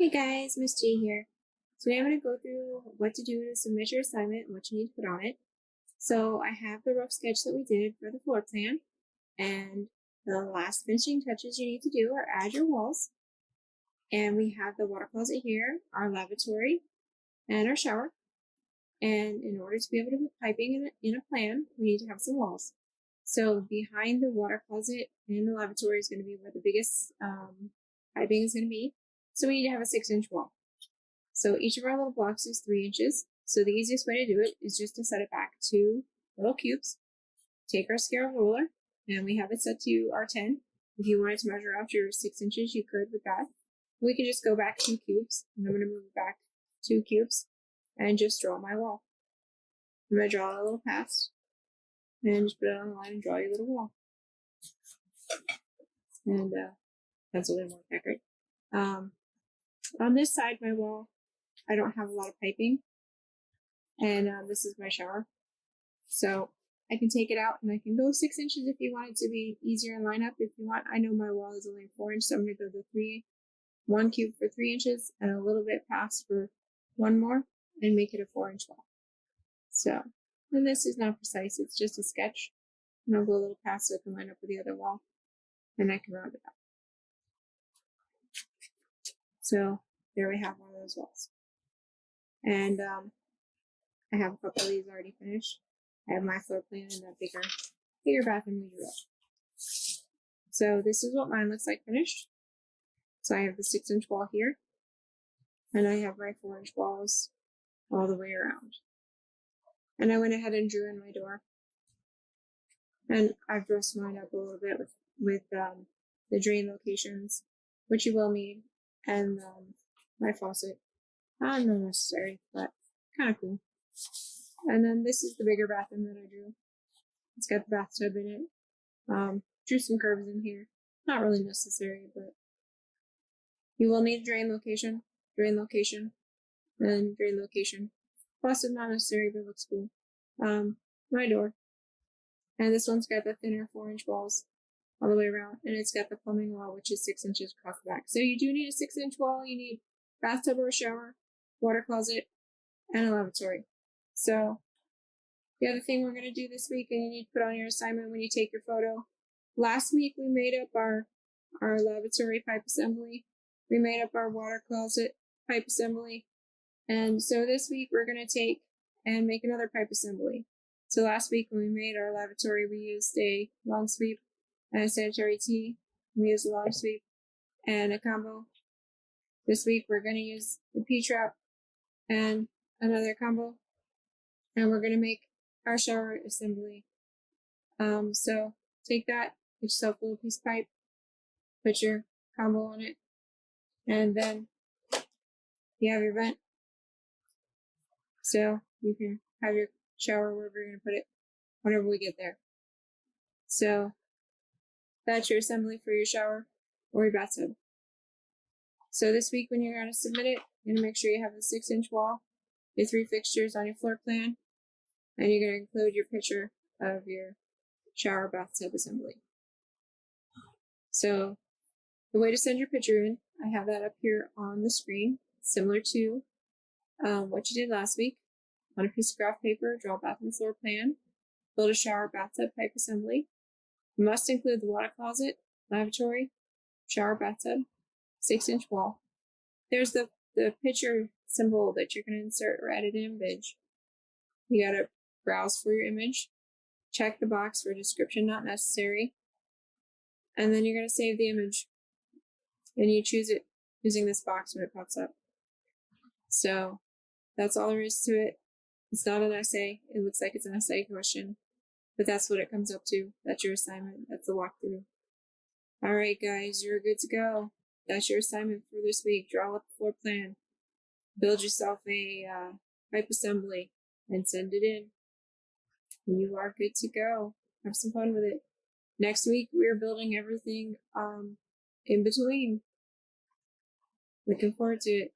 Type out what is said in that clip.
Hey guys, Miss G here. Today I'm going to go through what to do to submit your assignment and what you need to put on it. So I have the rough sketch that we did for the floor plan, and the last finishing touches you need to do are add your walls. And we have the water closet here, our lavatory, and our shower. And in order to be able to put piping in a plan, we need to have some walls. So behind the water closet and the lavatory is going to be where the biggest piping is going to be. So we need to have a 6-inch wall. So each of our little blocks is 3 inches. So the easiest way to do it is just to set it back 2 little cubes. Take our scale ruler, and we have it set to R10. If you wanted to measure out your 6 inches, you could with that. We can just go back 2 cubes, and I'm going to move it back 2 cubes, and just draw my wall. I'm going to draw a little path, and just put it on the line and draw your little wall. And pencil didn't work that great. On this side of my wall, I don't have a lot of piping, and this is my shower. So I can take it out and I can go 6 inches if you want it to be easier in line up. If you want, I know my wall is only 4 inches, so I'm going to go to 1 cube for 3 inches and a little bit past for 1 more and make it a 4-inch wall. So, and this is not precise, it's just a sketch. And I'll go a little past so it can line up with the other wall, and I can round it up. So there we have one of those walls. And I have a couple of these already finished. I have my floor plan and that bigger bathroom we drew up. So this is what mine looks like finished. So I have the 6-inch wall here, and I have my 4-inch walls all the way around. And I went ahead and drew in my door. And I've dressed mine up a little bit with the drain locations, which you will need, and my faucet. Not necessary, but kind of cool. And then this is the bigger bathroom that I drew. It's got the bathtub in it. Drew some curves in here. Not really necessary, but you will need a drain location, and drain location. Faucet not necessary, but looks cool. My door. And this one's got the thinner 4-inch walls all the way around, and it's got the plumbing wall, which is 6 inches across the back. So you do need a 6-inch wall. You need bathtub or a shower, water closet, and a lavatory. So the other thing we're going to do this week, and you need to put on your assignment when you take your photo. Last week we made up our lavatory pipe assembly. We made up our water closet pipe assembly. And so this week we're going to take and make another pipe assembly. So last week when we made our lavatory, we used a long sweep and a sanitary tee. We used a long sweep and a combo. This week we're going to use the P-trap and another combo. And we're going to make our shower assembly. So take that, get yourself a little piece of pipe, put your combo on it, and then you have your vent. So you can have your shower wherever you're going to put it whenever we get there. So that's your assembly for your shower or your bathtub. So this week when you're going to submit it, you're going to make sure you have the 6-inch wall, your 3 fixtures on your floor plan, and you're going to include your picture of your shower bathtub assembly. So the way to send your picture in, I have that up here on the screen, similar to what you did last week. On a piece of graph paper, draw a bathroom floor plan, build a shower bathtub pipe assembly. You must include the water closet, lavatory, shower bathtub, 6-inch wall. There's the picture symbol that you're going to insert or edit an image. You got to browse for your image, check the box for description not necessary, and then you're going to save the image. And you choose it using this box when it pops up. So that's all there is to it. It's not an essay. It looks like it's an essay question, but that's what it comes up to. That's your assignment. That's the walkthrough. All right, guys, you're good to go. That's your assignment for this week. Draw up a floor plan, build yourself a pipe assembly, and send it in. You are good to go. Have some fun with it. Next week, we're building everything in between. Looking forward to it.